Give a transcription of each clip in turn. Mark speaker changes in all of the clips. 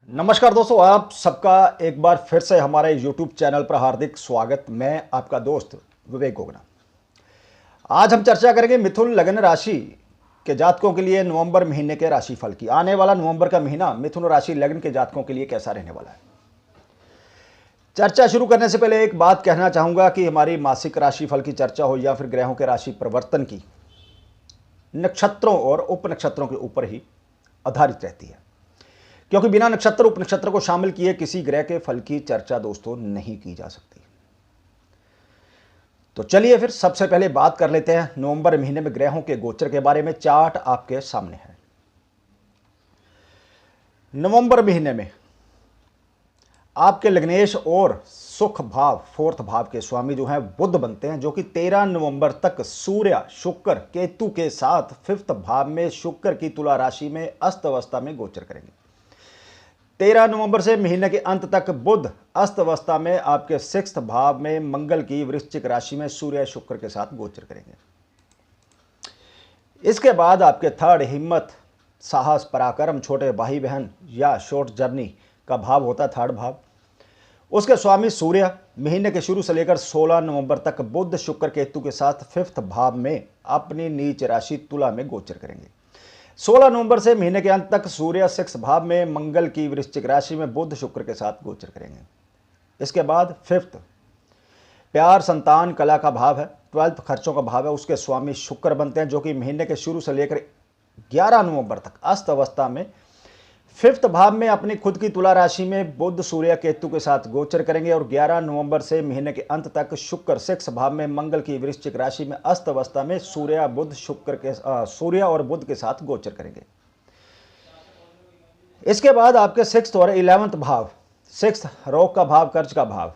Speaker 1: नमस्कार दोस्तों, आप सबका एक बार फिर से हमारे YouTube चैनल पर हार्दिक स्वागत। मैं आपका दोस्त विवेक गोगना। आज हम चर्चा करेंगे मिथुन लग्न राशि के जातकों के लिए नवंबर महीने के राशिफल की। आने वाला नवंबर का महीना मिथुन राशि लग्न के जातकों के लिए कैसा रहने वाला है। चर्चा शुरू करने से पहले एक बात कहना चाहूंगा कि हमारी मासिक राशिफल की चर्चा हो या फिर ग्रहों के राशि परिवर्तन की, नक्षत्रों और उपनक्षत्रों के ऊपर ही आधारित रहती है, क्योंकि बिना नक्षत्र उपनक्षत्र को शामिल किए किसी ग्रह के फल की चर्चा दोस्तों नहीं की जा सकती। तो चलिए फिर सबसे पहले बात कर लेते हैं नवंबर महीने में ग्रहों के गोचर के बारे में। चार्ट आपके सामने है। नवंबर महीने में आपके लग्नेश और सुख भाव, फोर्थ भाव के स्वामी जो हैं बुध बनते हैं, जो कि 13 नवंबर तक सूर्य शुक्र केतु के साथ फिफ्थ भाव में शुक्र की तुला राशि में अस्त अवस्था में गोचर करेंगे। 13 नवंबर से महीने के अंत तक बुध अस्त अवस्था में आपके सिक्स्थ भाव में मंगल की वृश्चिक राशि में सूर्य शुक्र के साथ गोचर करेंगे। इसके बाद आपके थर्ड हिम्मत, साहस, पराक्रम, छोटे भाई बहन या शॉर्ट जर्नी का भाव होता है थर्ड भाव। उसके स्वामी सूर्य महीने के शुरू से लेकर 16 नवंबर तक बुध शुक्र केतु के साथ फिफ्थ भाव में अपनी नीच राशि तुला में गोचर करेंगे। 16 नवंबर से महीने के अंत तक सूर्य सिक्स भाव में मंगल की वृश्चिक राशि में बुध शुक्र के साथ गोचर करेंगे। इसके बाद फिफ्थ प्यार, संतान, कला का भाव है, 12th खर्चों का भाव है। उसके स्वामी शुक्र बनते हैं, जो कि महीने के शुरू से लेकर 11 नवंबर तक अस्त अवस्था में फिफ्थ भाव में अपनी खुद की तुला राशि में बुध सूर्य केतु के साथ गोचर करेंगे। और 11 नवंबर से महीने के अंत तक शुक्र सिक्स भाव में मंगल की वृश्चिक राशि में अस्त अवस्था में सूर्य और बुध के साथ गोचर करेंगे। इसके बाद आपके सिक्स्थ और 11th भाव, सिक्स्थ रोग का भाव, कर्ज का भाव,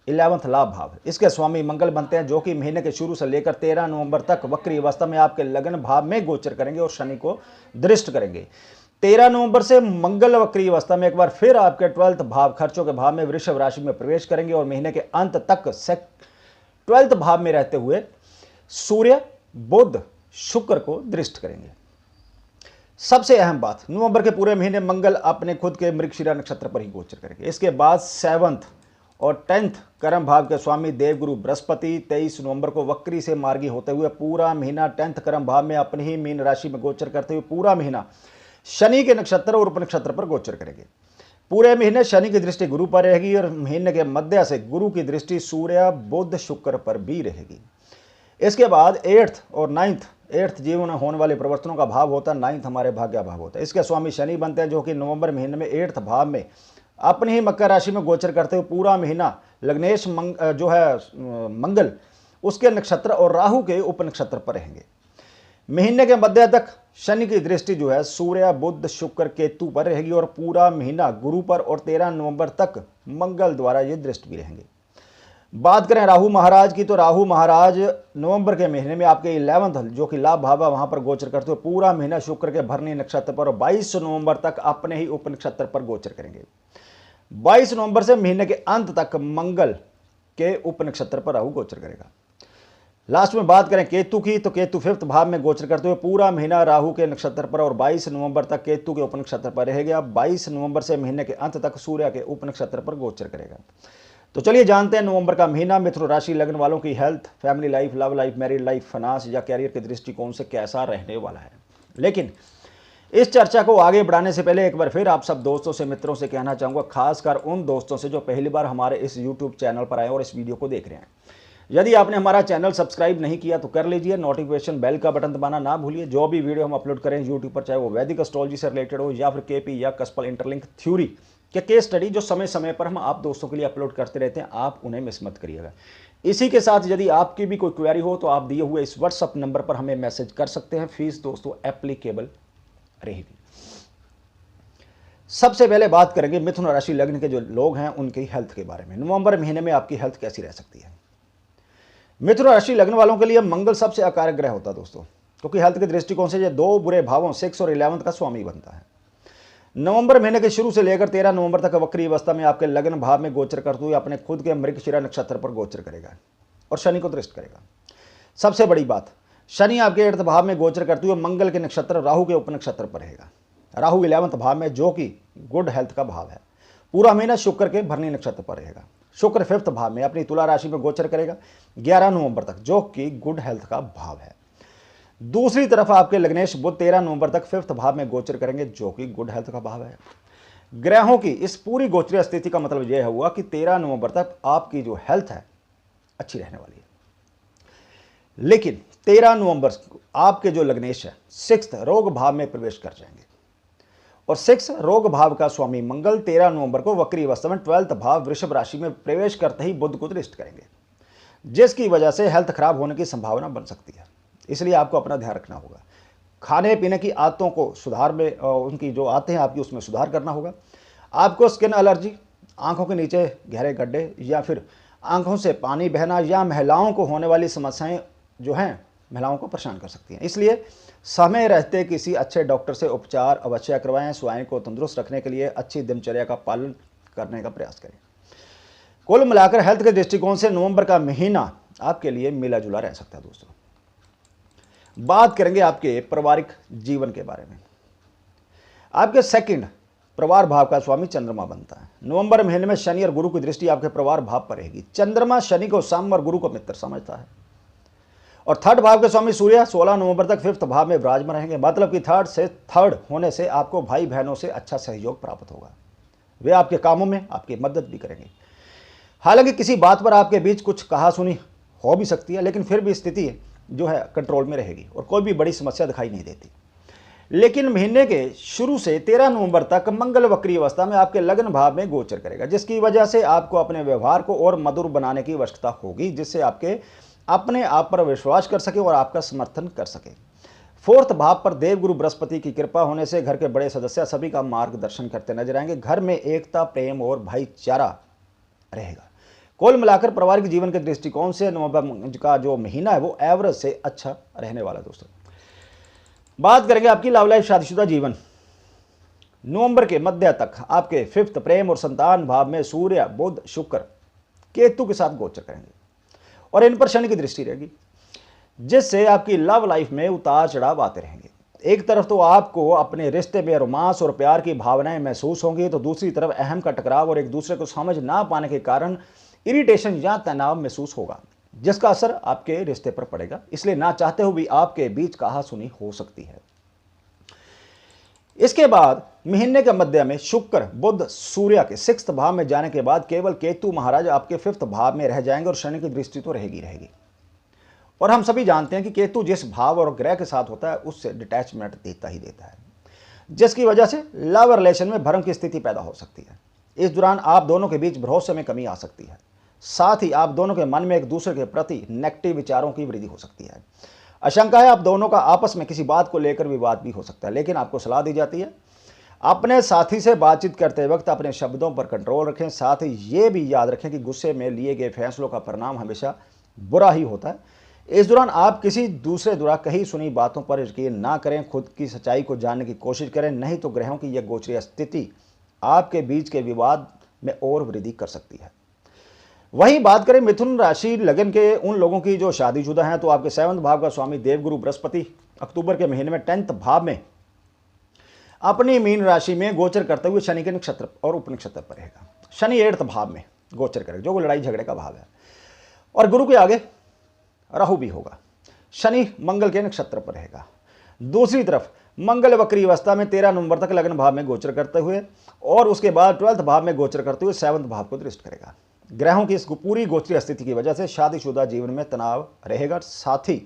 Speaker 1: 11th लाभ भाव, इसके स्वामी मंगल बनते हैं, जो कि महीने के शुरू से लेकर 13 नवंबर तक वक्री अवस्था में आपके लग्न भाव में गोचर करेंगे और शनि को दृष्ट करेंगे। 13 नवंबर से मंगल वक्री अवस्था में एक बार फिर आपके 12th भाव, खर्चों के भाव में वृषभ राशि में प्रवेश करेंगे और महीने के अंत तक 12th भाव में रहते हुए सूर्य बुध शुक्र को दृष्ट करेंगे। सबसे अहम बात, नवंबर के पूरे महीने मंगल अपने खुद के मृगशिरा नक्षत्र पर ही गोचर करेंगे। इसके बाद 7th और 10th कर्म भाव के स्वामी देवगुरु बृहस्पति 23 नवंबर को वक्री से मार्गी होते हुए पूरा महीना 10th कर्म भाव में अपनी ही मीन राशि में गोचर करते हुए पूरा महीना शनि के नक्षत्र और उपनक्षत्र पर गोचर करेंगे। पूरे महीने शनि की दृष्टि गुरु पर रहेगी और महीने के मध्य से गुरु की दृष्टि सूर्य बुध शुक्र पर भी रहेगी। इसके बाद 8th और 9th जीवन में होने वाले परिवर्तनों का भाव होता है। 9th हमारे भाग्य भाव होता है। इसके स्वामी शनि बनते हैं, जो कि नवंबर महीने में 8th भाव में अपनी ही मकर राशि में गोचर करते हुए पूरा महीना लग्नेश जो है मंगल उसके नक्षत्र और राहु के उपनक्षत्र पर रहेंगे। महीने के मध्य तक शनि की दृष्टि जो है सूर्य बुध शुक्र केतु पर रहेगी और पूरा महीना गुरु पर, और 13 नवंबर तक मंगल द्वारा ये दृष्टि भी रहेंगे। बात करें राहु महाराज की, तो राहु महाराज नवंबर के महीने में आपके 11th जो कि लाभ भाव है वहां पर गोचर करते हुए पूरा महीना शुक्र के भरणी नक्षत्र पर और 22 नवंबर तक अपने ही उपनक्षत्र पर गोचर करेंगे। 22 नवंबर से महीने के अंत तक मंगल के उपनक्षत्र पर राहु गोचर करेगा। लास्ट में बात करें केतु की, तो केतु फिफ्थ भाव में गोचर करते हुए पूरा महीना राहु के नक्षत्र पर और 22 नवंबर तक केतु के उपनक्षत्र पर रहेगा। 22 नवंबर से महीने के अंत तक सूर्य के उपनक्षत्र पर गोचर करेगा। तो चलिए जानते हैं नवंबर का महीना मिथुन राशि लगन वालों की health, family life, love life, married life, finance या कैरियर के दृष्टिकोण से कैसा रहने वाला है। लेकिन इस चर्चा को आगे बढ़ाने से पहले एक बार फिर आप सब दोस्तों से, मित्रों से कहना चाहूँगा, खासकर उन दोस्तों से जो पहली बार हमारे इस यूट्यूब चैनल पर आए और इस वीडियो को देख रहे हैं, यदि आपने हमारा चैनल सब्सक्राइब नहीं किया तो कर लीजिए, नोटिफिकेशन बेल का बटन दबाना ना भूलिए। जो भी वीडियो हम अपलोड करें यूट्यूब पर, चाहे वो वैदिक एस्ट्रोलॉजी से रिलेटेड हो या फिर केपी या कस्पल इंटरलिंक थ्योरी के केस स्टडी, जो समय समय पर हम आप दोस्तों के लिए अपलोड करते रहते हैं, आप उन्हें मिस मत करिएगा। इसी के साथ यदि आपकी भी कोई क्वेरी हो तो आप दिए हुए इस व्हाट्सअप नंबर पर हमें मैसेज कर सकते हैं। फीस दोस्तों एप्लीकेबल रहेगी। सबसे पहले बात करेंगे मिथुन राशि लग्न के जो लोग हैं उनकी हेल्थ के बारे में। नवंबर महीने में आपकी हेल्थ कैसी रह सकती है। मिथुन राशि लग्न वालों के लिए मंगल सबसे अकारक ग्रह होता है दोस्तों, क्योंकि हेल्थ के दृष्टिकोण से ये दो बुरे भावों 6 और 11th का स्वामी बनता है। नवंबर महीने के शुरू से लेकर 13 नवंबर तक वक्री अवस्था में आपके लग्न भाव में गोचर करते हुए अपने खुद के मृगशिरा नक्षत्र पर गोचर करेगा और शनि को दृष्ट करेगा। सबसे बड़ी बात, शनि आपके 8th भाव में गोचर करते हुए मंगल के नक्षत्र राहु के उपनक्षत्र पर रहेगा। राहु 11वें भाव में जो कि गुड हेल्थ का भाव है। पूरा महीना शुक्र के भरणी नक्षत्र पर रहेगा। शुक्र 5th भाव में अपनी तुला राशि में गोचर करेगा 11 नवंबर तक, जो कि गुड हेल्थ का भाव है। दूसरी तरफ आपके लग्नेश बुध 13 नवंबर तक 5th भाव में गोचर करेंगे, जो कि गुड हेल्थ का भाव है। ग्रहों की इस पूरी गोचरीय स्थिति का मतलब यह हुआ कि 13 नवंबर तक आपकी जो हेल्थ है अच्छी रहने वाली है। लेकिन 13 नवंबर आपके जो लग्नेश है 6th रोग भाव में प्रवेश कर जाएंगे, और 6 रोग भाव का स्वामी मंगल 13 नवंबर को वक्री अवस्था में 12th भाव वृषभ राशि में प्रवेश करते ही बुध को दृष्ट करेंगे, जिसकी वजह से हेल्थ खराब होने की संभावना बन सकती है। इसलिए आपको अपना ध्यान रखना होगा। खाने पीने की आदतों को सुधार में, उनकी जो आदतें हैं आपकी, उसमें सुधार करना होगा। आपको स्किन एलर्जी, आंखों के नीचे गहरे गड्ढे, या फिर आंखों से पानी बहना, या महिलाओं को होने वाली समस्याएं जो हैं महिलाओं को परेशान कर सकती हैं। इसलिए समय रहते किसी अच्छे डॉक्टर से उपचार अवश्य करवाएं। स्वयं को तंदुरुस्त रखने के लिए अच्छी दिनचर्या का पालन करने का प्रयास करें। कुल मिलाकर हेल्थ के दृष्टिकोण से नवंबर का महीना आपके लिए मिला जुला रह सकता है। दोस्तों, बात करेंगे आपके पारिवारिक जीवन के बारे में। आपके 2nd परिवार भाव का स्वामी चंद्रमा बनता है। नवंबर महीने में शनि और गुरु की दृष्टि आपके परिवार भाव पर रहेगी। चंद्रमा शनि को साम और गुरु को मित्र समझता है। और 3rd भाव के स्वामी सूर्य 16 नवंबर तक 5th भाव में विराजमान रहेंगे। मतलब कि 3rd होने से आपको भाई बहनों से अच्छा सहयोग प्राप्त होगा। वे आपके कामों में आपकी मदद भी करेंगे। हालांकि किसी बात पर आपके बीच कुछ कहासुनी हो भी सकती है, लेकिन फिर भी स्थिति जो है कंट्रोल में रहेगी और कोई भी बड़ी समस्या दिखाई नहीं देती। लेकिन महीने के शुरू से 13 नवंबर तक मंगल वक्री अवस्था में आपके लग्न भाव में गोचर करेगा, जिसकी वजह से आपको अपने व्यवहार को और मधुर बनाने की आवश्यकता होगी, जिससे आपके अपने आप पर विश्वास कर सके और आपका समर्थन कर सके। 4th भाव पर देवगुरु बृहस्पति की कृपा होने से घर के बड़े सदस्य सभी का मार्गदर्शन करते नजर आएंगे। घर में एकता, प्रेम और भाईचारा रहेगा। कुल मिलाकर पारिवारिक जीवन के दृष्टिकोण से नवंबर का जो महीना है वो एवरेज से अच्छा रहने वाला है। दोस्तों, बात करेंगे आपकी लव लाइफ, शादीशुदा जीवन। नवंबर के मध्य तक आपके 5th प्रेम और संतान भाव में सूर्य, बुध, शुक्र, केतु के साथ गोचर करेंगे और इन पर शनि की दृष्टि रहेगी, जिससे आपकी लव लाइफ में उतार चढ़ाव आते रहेंगे। एक तरफ तो आपको अपने रिश्ते में रोमांस और प्यार की भावनाएं महसूस होंगी, तो दूसरी तरफ अहम का टकराव और एक दूसरे को समझ ना पाने के कारण इरिटेशन या तनाव महसूस होगा, जिसका असर आपके रिश्ते पर पड़ेगा। इसलिए ना चाहते हुए भी आपके बीच कहासुनी हो सकती है। इसके बाद महीने के मध्य में शुक्र, बुध, सूर्य के 6th भाव में जाने के बाद केवल केतु महाराज आपके 5th भाव में रह जाएंगे और शनि की दृष्टि तो रहेगी। और हम सभी जानते हैं कि केतु जिस भाव और ग्रह के साथ होता है उससे डिटैचमेंट देता ही देता है, जिसकी वजह से लव रिलेशन में भ्रम की स्थिति पैदा हो सकती है। इस दौरान आप दोनों के बीच भरोसे में कमी आ सकती है। साथ ही आप दोनों के मन में एक दूसरे के प्रति नेगेटिव विचारों की वृद्धि हो सकती है। आशंका है आप दोनों का आपस में किसी बात को लेकर विवाद भी हो सकता है, लेकिन आपको सलाह दी जाती है अपने साथी से बातचीत करते वक्त अपने शब्दों पर कंट्रोल रखें। साथ ही ये भी याद रखें कि गुस्से में लिए गए फैसलों का परिणाम हमेशा बुरा ही होता है। इस दौरान आप किसी दूसरे द्वारा कही सुनी बातों पर यकीन ना करें, खुद की सच्चाई को जानने की कोशिश करें, नहीं तो ग्रहों की यह गोचरीय स्थिति आपके बीच के विवाद में और वृद्धि कर सकती है। वहीं बात करें मिथुन राशि लगन के उन लोगों की जो शादीशुदा हैं, तो आपके 7th भाव का स्वामी देवगुरु बृहस्पति अक्टूबर के महीने में 10th भाव में अपनी मीन राशि में गोचर करते हुए शनि के नक्षत्र और उपनक्षत्र पर रहेगा। शनि 8th भाव में गोचर करेगा, जो लड़ाई झगड़े का भाव है, और गुरु के आगे राहु भी होगा। शनि मंगल के नक्षत्र पर रहेगा। दूसरी तरफ मंगल वक्री अवस्था में 13 नवंबर तक लग्न भाव में गोचर करते हुए और उसके बाद 12th भाव में गोचर करते हुए 7th भाव को दृष्ट करेगा। ग्रहों की इस पूरी गोचरीय स्थिति की वजह से शादीशुदा जीवन में तनाव रहेगा। साथ ही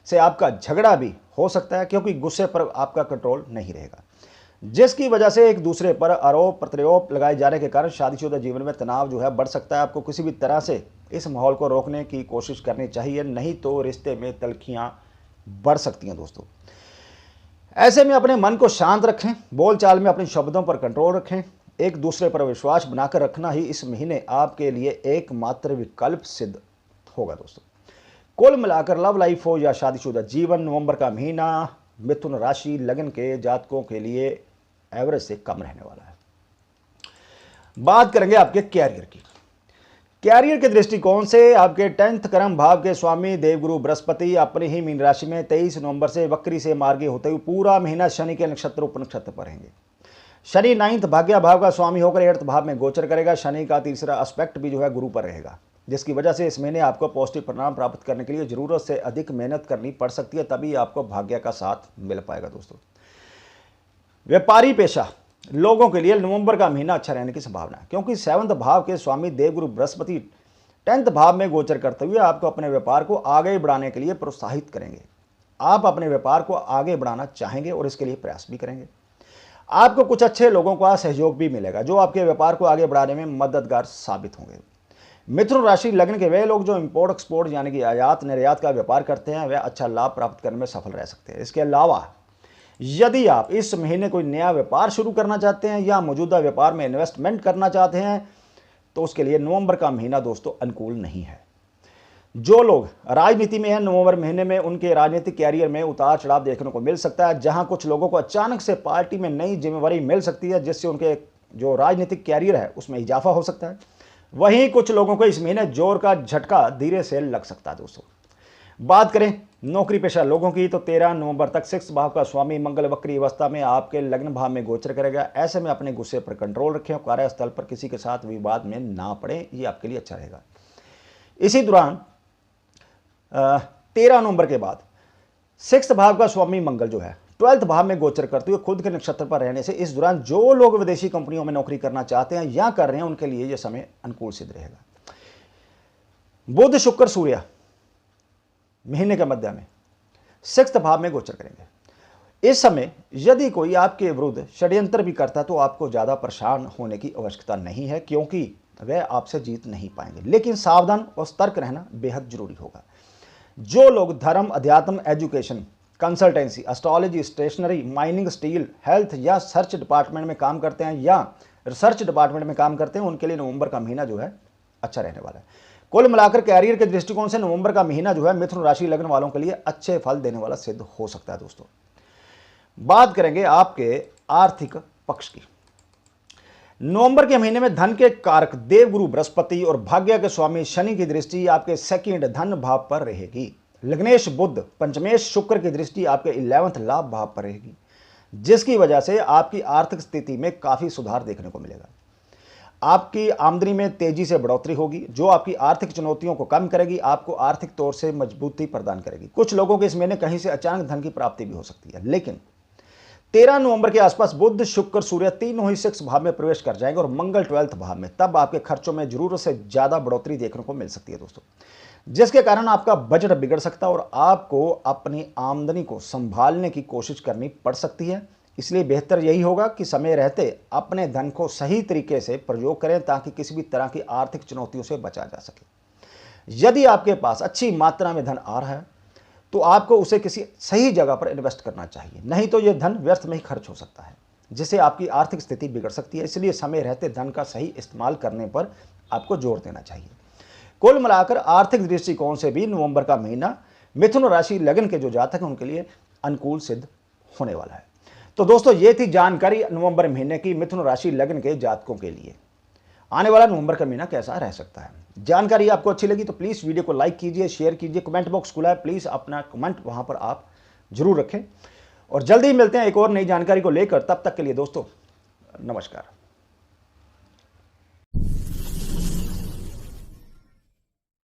Speaker 1: से आपका झगड़ा भी हो सकता है, क्योंकि गुस्से पर आपका कंट्रोल नहीं रहेगा, जिसकी वजह से एक दूसरे पर आरोप प्रत्यारोप लगाए जाने के कारण शादीशुदा जीवन में तनाव जो है बढ़ सकता है। आपको किसी भी तरह से इस माहौल को रोकने की कोशिश करनी चाहिए, नहीं तो रिश्ते में तल्खियां बढ़ सकती हैं। दोस्तों, ऐसे में अपने मन को शांत रखें, बोलचाल में अपने शब्दों पर कंट्रोल रखें। एक दूसरे पर विश्वास बनाकर रखना ही इस महीने आपके लिए एकमात्र विकल्प सिद्ध होगा। दोस्तों, कुल मिलाकर लव लाइफ हो या शादीशुदा जीवन, नवंबर का महीना मिथुन राशि लगन के जातकों के लिए एवरेज से कम रहने वाला है। बात करेंगे आपके कैरियर की। कैरियर के दृष्टिकोण से आपके 10th कर्म भाव के स्वामी देवगुरु बृहस्पति अपनी ही मीन राशि में 23 नवंबर से वक्री से मार्गी होते हुए पूरा महीना शनि के नक्षत्र उपनक्षत्र पर रहेंगे। शनि 9th भाग्य भाव का स्वामी होकर 8th भाव में गोचर करेगा। शनि का तीसरा एस्पेक्ट भी जो है गुरु पर रहेगा, जिसकी वजह से इस महीने आपको पॉजिटिव परिणाम प्राप्त करने के लिए जरूरत से अधिक मेहनत करनी पड़ सकती है, तभी आपको भाग्य का साथ मिल पाएगा। दोस्तों, व्यापारी पेशा लोगों के लिए नवंबर का महीना अच्छा रहने की संभावना है, क्योंकि 7th भाव के स्वामी देवगुरु बृहस्पति 10th भाव में गोचर करते हुए आपको अपने व्यापार को आगे बढ़ाने के लिए प्रोत्साहित करेंगे। आप अपने व्यापार को आगे बढ़ाना चाहेंगे और इसके लिए प्रयास भी करेंगे। आपको कुछ अच्छे लोगों का सहयोग भी मिलेगा जो आपके व्यापार को आगे बढ़ाने में मददगार साबित होंगे। मिथुन राशि लग्न के वे लोग जो इंपोर्ट एक्सपोर्ट यानी कि आयात निर्यात का व्यापार करते हैं, वे अच्छा लाभ प्राप्त करने में सफल रह सकते हैं। इसके अलावा यदि आप इस महीने कोई नया व्यापार शुरू करना चाहते हैं या मौजूदा व्यापार में इन्वेस्टमेंट करना चाहते हैं तो उसके लिए नवंबर का महीना दोस्तों अनुकूल नहीं है। जो लोग राजनीति में हैं, नवंबर महीने में उनके राजनीतिक कैरियर में उतार चढ़ाव देखने को मिल सकता है, जहां कुछ लोगों को अचानक से पार्टी में नई जिम्मेवारी मिल सकती है, जिससे उनके जो राजनीतिक कैरियर है उसमें इजाफा हो सकता है। वहीं कुछ लोगों को इस महीने जोर का झटका धीरे से लग सकता है। दोस्तों, बात करें नौकरी पेशा लोगों की तो 13 नवंबर तक 6th भाव का स्वामी मंगल वक्री अवस्था में आपके लग्न भाव में गोचर करेगा। ऐसे में अपने गुस्से पर कंट्रोल रखें और कार्यस्थल पर किसी के साथ विवाद में ना पड़े, ये आपके लिए अच्छा रहेगा। इसी दौरान 13 नवंबर के बाद 6th भाव का स्वामी मंगल जो है 12th भाव में गोचर करते हुए खुद के नक्षत्र पर रहने से इस दौरान जो लोग विदेशी कंपनियों में नौकरी करना चाहते हैं या कर रहे हैं उनके लिए यह समय अनुकूल सिद्ध रहेगा। बुध शुक्र सूर्य महीने के मध्य में 6th भाव में गोचर करेंगे। इस समय यदि कोई आपके विरुद्ध षड्यंत्र भी करता है तो आपको ज्यादा परेशान होने की आवश्यकता नहीं है, क्योंकि वह आपसे जीत नहीं पाएंगे, लेकिन सावधान और सतर्क रहना बेहद जरूरी होगा। जो लोग धर्म, अध्यात्म, education, consultancy, astrology, stationery, mining, steel, health या सर्च डिपार्टमेंट में काम करते हैं या रिसर्च डिपार्टमेंट में काम करते हैं उनके लिए नवंबर का महीना जो है अच्छा रहने वाला है। कुल मिलाकर कैरियर के दृष्टिकोण से नवंबर का महीना जो है मिथुन राशि लग्न वालों के लिए अच्छे फल देने वाला सिद्ध हो सकता है। दोस्तों, बात करेंगे आपके आर्थिक पक्ष की। नवंबर के महीने में धन के कारक देवगुरु बृहस्पति और भाग्य के स्वामी शनि की दृष्टि आपके सेकंड धन भाव पर रहेगी। लग्नेश बुध, पंचमेश शुक्र की दृष्टि आपके 11th लाभ भाव पर रहेगी, जिसकी वजह से आपकी आर्थिक स्थिति में काफी सुधार देखने को मिलेगा। आपकी आमदनी में तेजी से बढ़ोतरी होगी जो आपकी आर्थिक चुनौतियों को कम करेगी, आपको आर्थिक तौर से मजबूती प्रदान करेगी। कुछ लोगों के इस महीने कहीं से अचानक धन की प्राप्ति भी हो सकती है, लेकिन 13 नवंबर के आसपास बुध शुक्र सूर्य तीनों ही 6th भाव में प्रवेश कर जाएंगे और मंगल 12th भाव में, तब आपके खर्चों में जरूरत से ज्यादा बढ़ोतरी देखने को मिल सकती है दोस्तों, जिसके कारण आपका बजट बिगड़ सकता है और आपको अपनी आमदनी को संभालने की कोशिश करनी पड़ सकती है। इसलिए बेहतर यही होगा कि समय रहते अपने धन को सही तरीके से प्रयोग करें ताकि किसी भी तरह की आर्थिक चुनौतियों से बचा जा सके। यदि आपके पास अच्छी मात्रा में धन आ रहा है तो आपको उसे किसी सही जगह पर इन्वेस्ट करना चाहिए, नहीं तो यह धन व्यर्थ में ही खर्च हो सकता है, जिससे आपकी आर्थिक स्थिति बिगड़ सकती है। इसलिए समय रहते धन का सही इस्तेमाल करने पर आपको जोर देना चाहिए। कुल मिलाकर आर्थिक दृष्टिकोण से भी नवंबर का महीना मिथुन राशि लग्न के जो जातक हैं उनके लिए अनुकूल सिद्ध होने वाला है। तो दोस्तों, ये थी जानकारी नवंबर महीने की मिथुन राशि लग्न के जातकों के लिए। आने वाला नवंबर का महीना कैसा रह सकता है। जानकारी आपको अच्छी लगी तो प्लीज़ वीडियो को लाइक कीजिए, शेयर कीजिए, कमेंट बॉक्स खुला है, प्लीज़ अपना कमेंट वहां पर आप जरूर रखें और जल्दी मिलते हैं एक और नई जानकारी को लेकर। तब तक के लिए दोस्तों नमस्कार।